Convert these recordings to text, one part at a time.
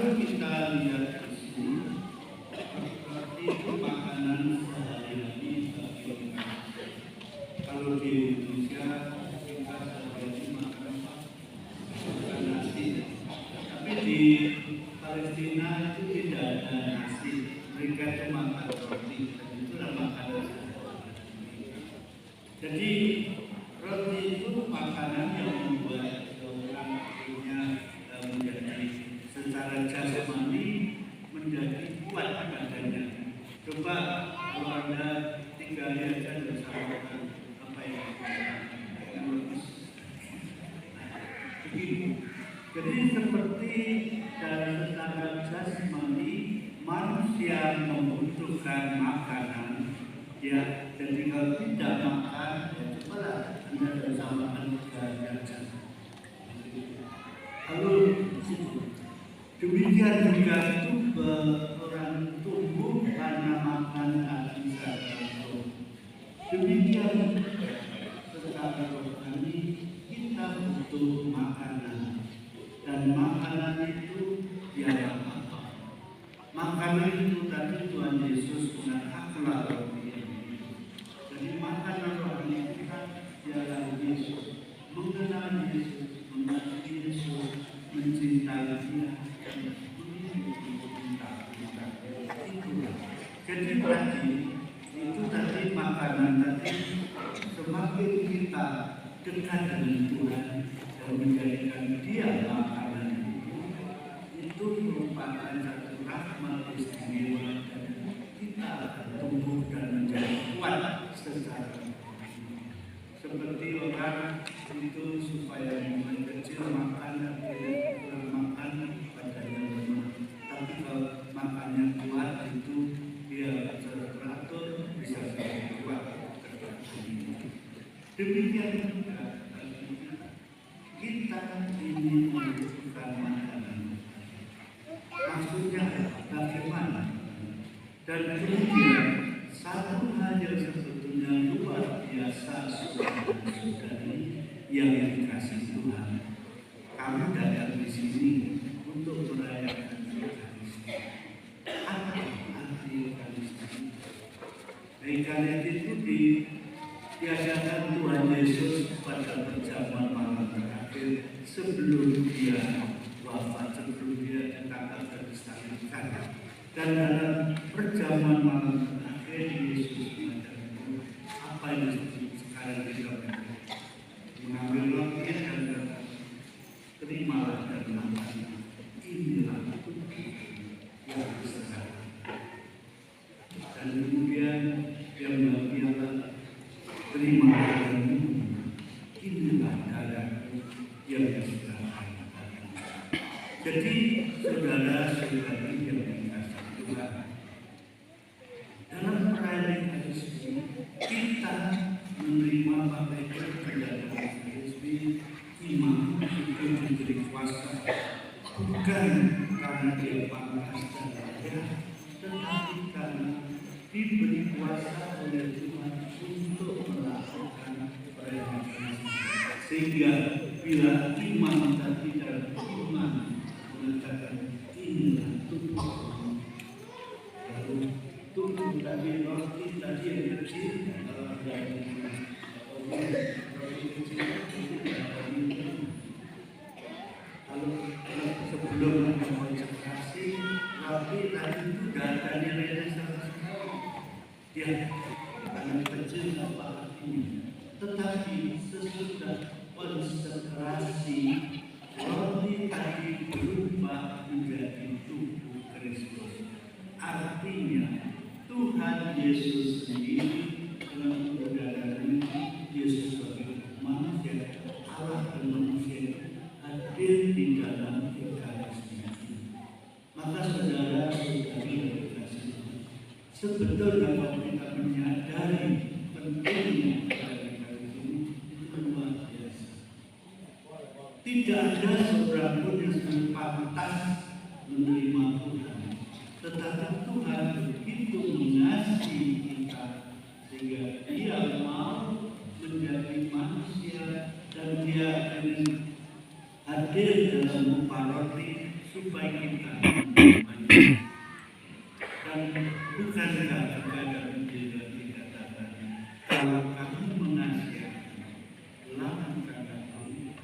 Kalau kita lihat di sini, roti itu makanan sehari-hari bagi orang Kristen. Kalau di Indonesia kita sehari-hari makan apa? Makan nasi. Tapi di Palestina itu tidak ada nasi. Mereka itu makan roti. Dan itulah makanan sehari-hari. Jadi roti itu makanan yang membuat orang punya menjadi secara jasmani menjadi kuat badannya. Coba kalau Anda 3 hari aja bersama apa yang begitu. Jadi seperti dalam secara jasmani manusia membutuhkan makanan, ya. Jadi kalau tidak makan, ya cobalah Anda bersama 3 hari aja. Lalu demikian juga itu orang tumbuh karena makan daging serta roh. Demikian secara rohani kita butuh makanan, dan makanan itu ya apa? Makanan itu tadi Tuhan Yesus mengatakan roti. Jadi makanan rohani kita ialah Yesus, mengenal Yesus, mengasihi Yesus, mencintai Dia. Jadi itu tadi makanan tadi semakin kita dekat dengan Tuhan dan menjadikan Dia makanan itu merupakan satu rahmat istimewa dan kita akan tumbuh dan menjadi kuat secara seperti orang itu supaya mulai kecil makan dan kurang makan badannya lemah. Tapi kalau makannya kuat itu dia teratur bisa lebih kuat. Demikian juga kita ini membutuhkan makanan. Maksudnya bagaimana? Dan kemudian satu hal yang sebetulnya luar biasa saudara-saudari yang dikasihi Tuhan, kami datang di sini untuk merayakan Ekaristi. Apa arti Ekaristi? Ekaristi itu diadakan Tuhan Yesus pada perjamuan malam terakhir sebelum Dia wafat, sebelum Dia ditangkap dan disalibkan. Dan dalam perjamuan malam terakhir Yesus mengajarkan apa yang sekarang kita mengambil roti dan berkata, terimalah dan makan, inilah tubuhku yang diserahkan. Dan kemudian dia mengambil, terimalah dan minum, inilah darahku yang diserahkan. Jadi saudara-saudari yang dikasihi Tuhan, dalam perayaan Ekaristi kita menerima bagaikan kedatangan Ekaristi, imam itu menjadi kuasa bukan karena dia pantas dan layak, tetapi karena diberi kuasa oleh Tuhan untuk melakukan perayaan Ekaristi. Sehingga bila imam tadi dalam iman mengatakan inilah tubuhku, lalu tubuh tadi roti tadi yang kecil kalau ada roti kecil lalu sebelum mengonsentrasi roti tadi itu data nilainya sangat ya karena kecil apa artinya, tetapi sesudah konsentrasi roti tadi berubah menjadi tubuh Kristus. Artinya Tuhan Yesus sendiri dalam perjalanan Yesus sebagai manusia, Allah dan manusia hadir di dalam Ekaristi. Maka saudara-saudari yang dikasihi, sebetulnya kalau kita menyadari pentingnya Ekaristi itu luar biasa. Tidak ada seorang pun yang pantas menerima Tuhan, tetapi Tuhan begitu mengasihi kita sehingga Dia mau menjadi manusia dan Dia ingin hadir dalam rupa roti supaya kita Dan bukankah juga dalam Injil dikatakan, kalau kamu menasihati, lakukanlah itu,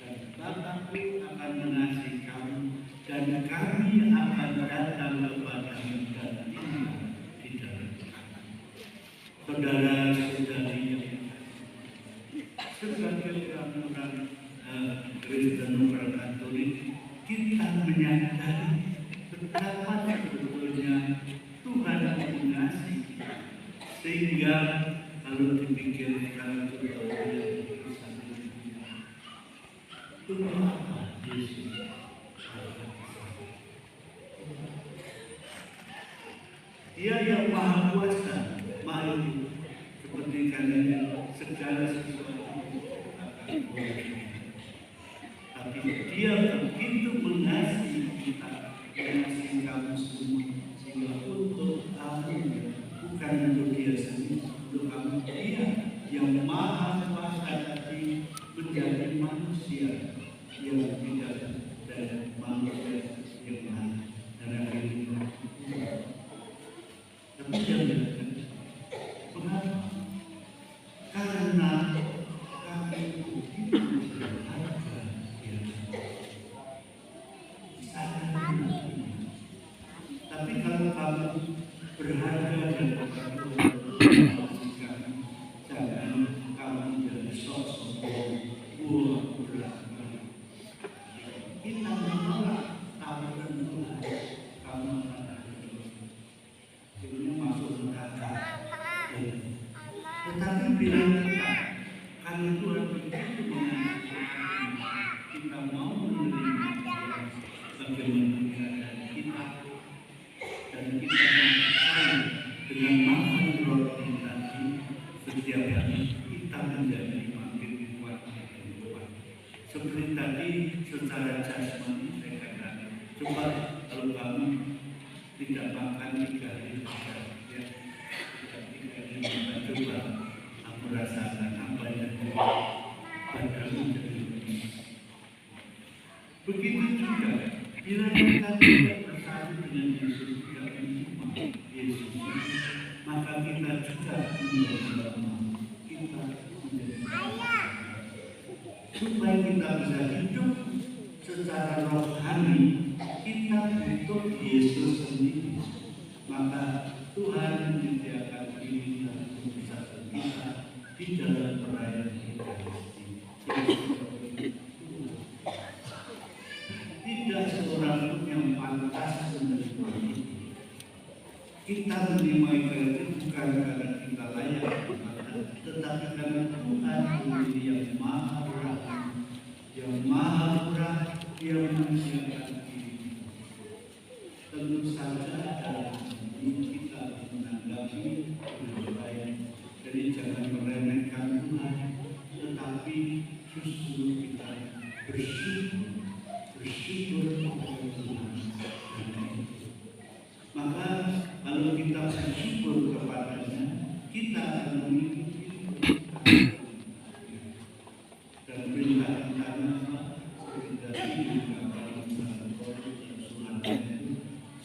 dan Bapakku akan mengasihi kamu, dan kami akan datang kepadamu dan tinggal di dalam kamu. Saudara-saudari yang sebagai orang-orang Kristen, orang Katolik, kita menyadari betapa sebetulnya Tuhan mengasihi, sehingga kalau dipikirkan Tuhan Yesus Dia yang maha kuasa, maha hidup, seperti katanya segala sesuatu akan boleh. Tapi Dia begitu mengasihi kita, mengasihi kamu semua, sehingga untuk kamu, bukan untuk Dia sendiri, untuk kamu, Dia yang maha kuasa tadi menjadi manusia yang tidak dan manusia yang maha dan hidup. Tapi jangan, mengapa? Karena kami begitu berharga ya. Tapi kalau kamu berharga dan kamu jangan kamu menjadi sosok buah berharga. Kita menolak tawaran Tuhan, kamu masuk neraka. Tetapi bila kita, karena Tuhan begitu mengasihi kita mau menerima bagaimana keadaan kita, dan kita percaya dengan makan roti tadi setiap hari kita menjadi makin kuat dan kuat. Seperti tadi secara jasmani saya katakan, coba kalau kamu tidak makan 3 hari ya, coba aku rasakan apa yang padamu jadi begitu juga bila kita tidak bersatu dengan Yesus, tidak menerima Yesus, maka kita juga supaya kita bisa hidup secara rohani, kita butuh Yesus sendiri. Maka Tuhan menyediakan diri untuk bersatu kita di dalam perayaan Ekaristi. Tidak seorang pun yang pantas menerima ini. Kita menerima Ekaristi bukan karena kita layak, tetapi karena Tuhan sendiri yang maha rahmat, yang maha murah, yang menyediakan diri. Tentu saja dalam ini kita menanggapi dengan baik. Jadi jangan meremehkan Tuhan, tetapi justru kita bersyukur kepada Tuhan. Maka kalau kita bersyukur kepadanya, kita akan mengikuti dan perintah-perintahnya dari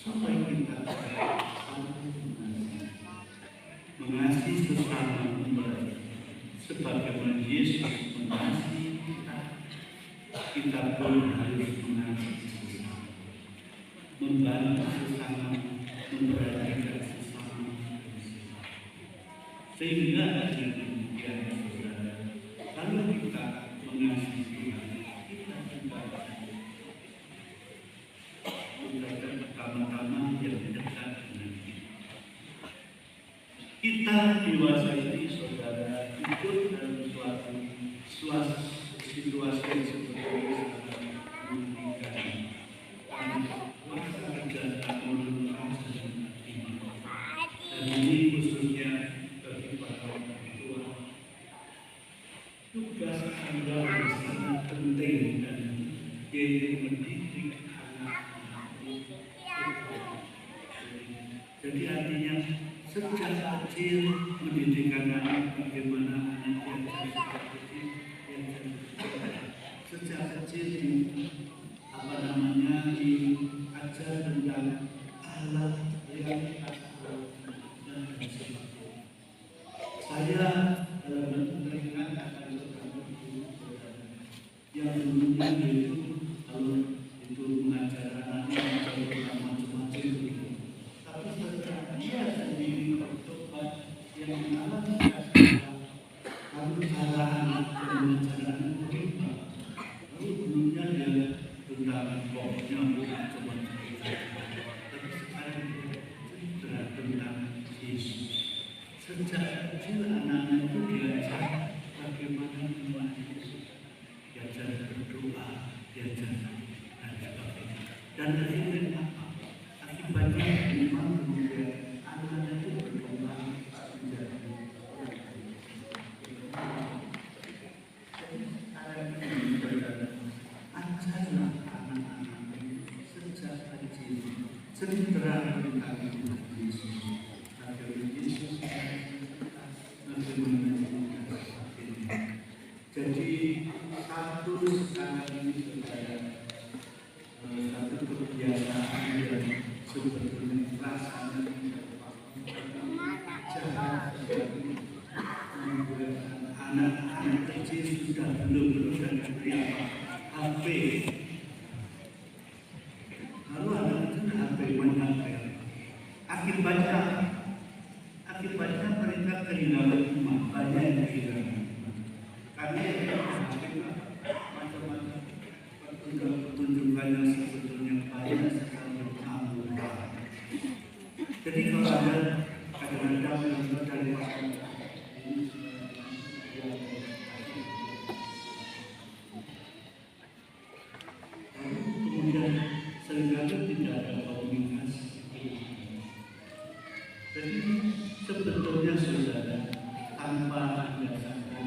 supaya kita mengasihi sesama sebagaimana Yesus mengasihi kita. Kita pun harus mengasihi sesama, membantu sesama, memperhatikan sesama, sehingga dengan demikian saudara, kalau kita mengasihi Tuhan, kita juga pertama-tama yang dekat dengan kita. Kita dewasa ini saudara hidup dalam suatu situasi yang seperti ini menghentikan masa kerja menurunkan sesuatu dan ini khususnya bagi para orang tua. Tugas Anda sangat penting dan yaitu mendidik anak-anak. Jadi artinya sejak kecil mendidik anak bagaimana anak sejak kecil di Dan akhirnya apa? Akibatnya memang kemudian anak-anak itu berkembang menjadi anak-anak sejak kecil sederhana kami Yesus agar Yesus jadi satu sekarang ini supaya satu kebiasaan yang sebetulnya rasanya jahat membuat anak-anak kecil sudah belum dan diberi HP. Lalu anak itu HP main HP. Akibatnya mereka kehilangan rumah, banyak yang kehilangan. Karena macam-macam pertunjukan yang sebetulnya banyak sekali bertambah. Jadi kalau ada kadang-kadang yang dari kemudian seringkali tidak ada komunikasi. Jadi sebetulnya saudara tanpa ada sadar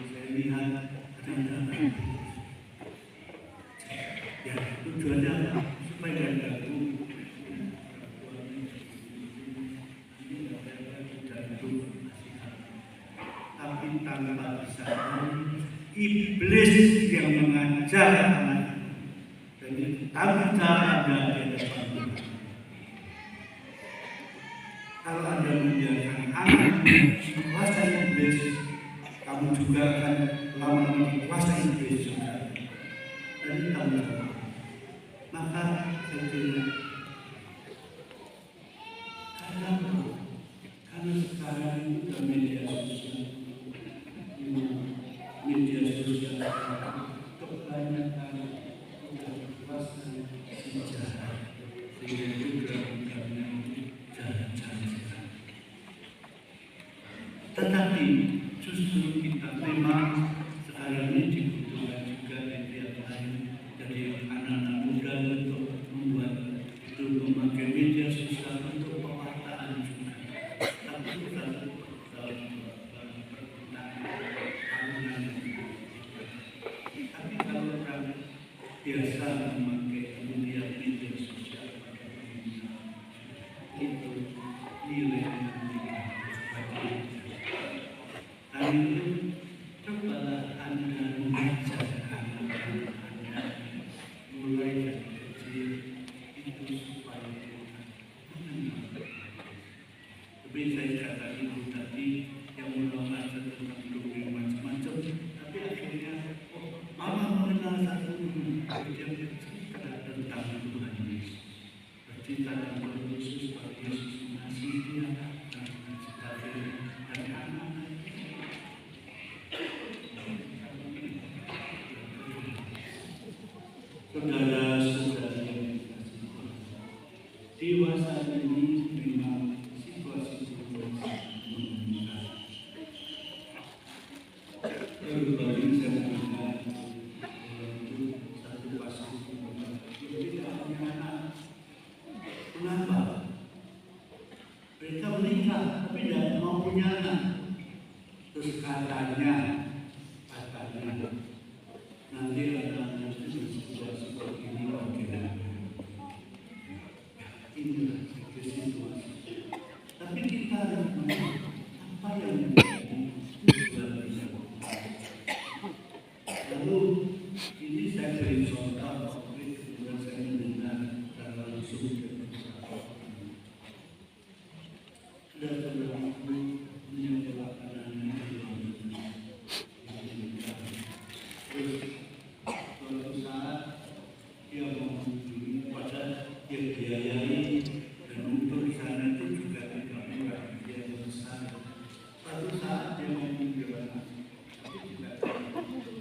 saya lihat ternyata ya tujuannya supaya ganggu tapi tanpa sadar iblis yang mengajar anak. Jadi tanpa ada di depan kita. Kalau Anda membiarkan anak dikuasai iblis, kamu juga akan lama-lama dikuasai iblis juga. Jadi kamu maka saya kira karena sekarang itu media sosial kebanyakan sudah dikuasai si jahat sehingga juga bukannya jahat-jahat. Tetapi justru kita memang sekarang ini dibutuhkan juga media lain dari anak-anak muda untuk membuat itu memakai media sosial untuk pewartaan juga. Tapi bukan tapi kalau orang biasa memakai media sosial itu nilai dan itu cobalah Anda mengajar anak-anak Anda mulai dari kecil itu supaya mengenal. Tapi saya kata ibu tadi yang menolak tentang dongeng macam-macam, tapi akhirnya mama mengenal satu yang tentang Tuhan Yesus. Bercinta dan Yesus, bahwa Yesus mengasihi dia dan sebagainya dan anak-anak. Saudara-saudara yang dikasihi Tuhan, dewasa ini memang situasi menentukan. Berbagi saya melihat satu pasien yang tidak punya anak. Kenapa? Mereka menikah tapi tidak mau punya anak. Terus katanya nanti anak itu situasi seperti ini bagaimana? Inilah situasi. Tapi kita harus melihat apa yang menjadi tujuan kita. Lalu ini saya beri contoh konkret kemudian saya mendengar secara langsung dari beberapa orang. Ada seorang ibu menyekolahkan anaknya di luar negeri. Terus suatu saat dia menghubungi pada dia biayai dan untuk di sana itu juga tidak murah, dia besar. Suatu saat dia mau menjual tapi juga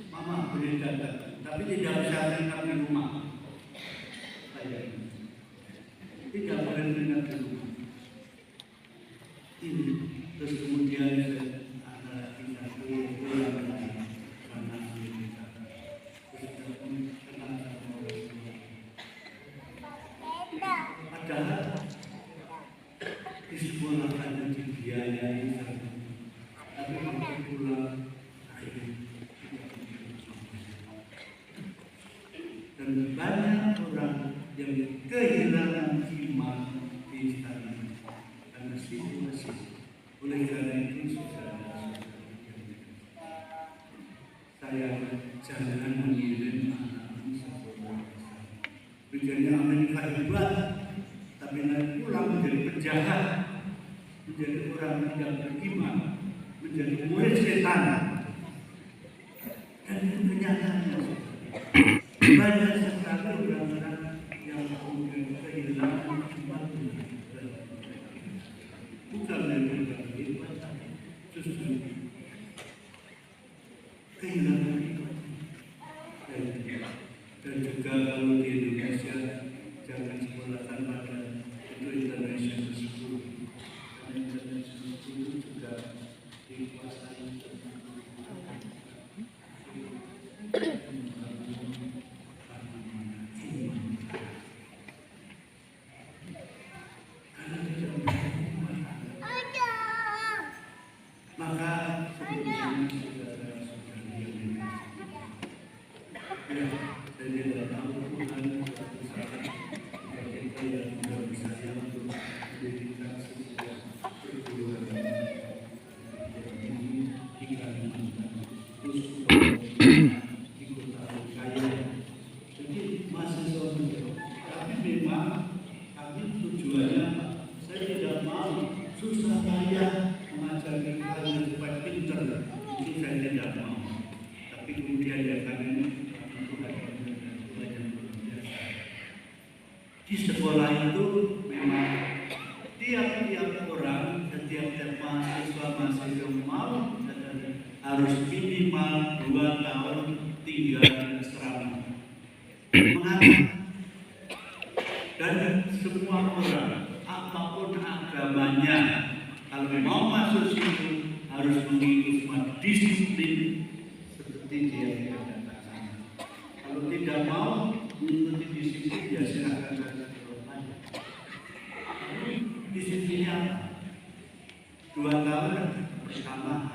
mama boleh datang, tapi tidak bisa menginap di rumah. Saya tidak boleh menginap di rumah. Ini terus kemudian anak kita pulang karena dan banyak orang yang kehilangan iman di istana karena situasi. Oleh karena itu, saya jangan mengirim anak sekolah. Tujuannya Amerika hebat, tapi nanti pulang menjadi penjahat, menjadi orang yang beriman, menjadi murid setan. Dan itu kenyataannya. Banyak sekali orang-orang yang kemudian kehilangan iman, bukan dari iman, justru kehilangan iman. Dan juga kalau di Indonesia jangan sekolahkan pada itu international school. Karena international school juga dikuasai maka sebetulnya saudara-saudari yang dikasihi, ya, saya tidak tahu Tuhan suatu saat kita yang tidak bisa untuk mendirikan sebuah perguruan ini di Kalimantan, terus di kota kaya. Jadi mahasiswa menjawab, tapi memang kami tujuannya saya tidak mau susah payah mengajar kita yang supaya pintar, itu saya tidak mau. Tapi kemudian ya karena di sekolah itu memang tiap-tiap orang, setiap mahasiswa mau harus minimal 2 tahun tinggal di asrama. Mengapa? Dan semua orang, apapun agamanya, kalau mau masuk situ harus mengikuti semua disiplin seperti dia katakan. Kalau tidak mau mengikuti disiplin, ya silakan saja. Disiplinnya 2 tahun pertama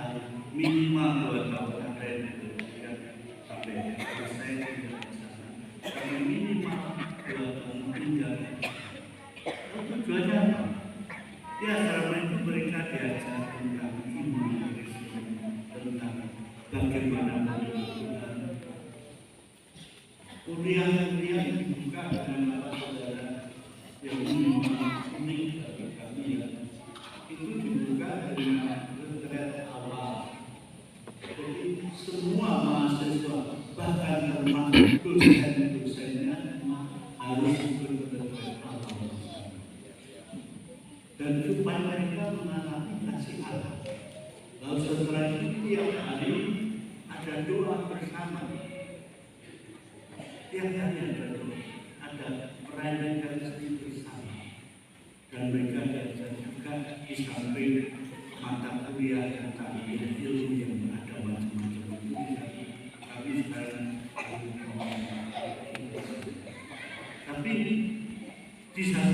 minimal 2 tahun ada yang sampai selesai tidak bersama. Kalau minimal 2 tahun tinggal. Tujuannya apa? Ya, selama itu mereka diajar tentang iman, tentang bagaimana Tuhan. Kuliah dibuka dengan apa saudara yang unik bagi kami ya. Itu dibuka dengan retret awal. Jadi semua mahasiswa bahkan termasuk dosen-dosennya harus ikut retret awal. Dan supaya mereka mengalami kasih Allah. Lalu setelah itu tiap hari ada doa bersama. Tiap hari ada doa, ada perayaan kasih bersama. Dan mereka diajar juga di samping mata kuliah tentang ilmu yang ada macam-macam itu. Kami sekarang tapi di samping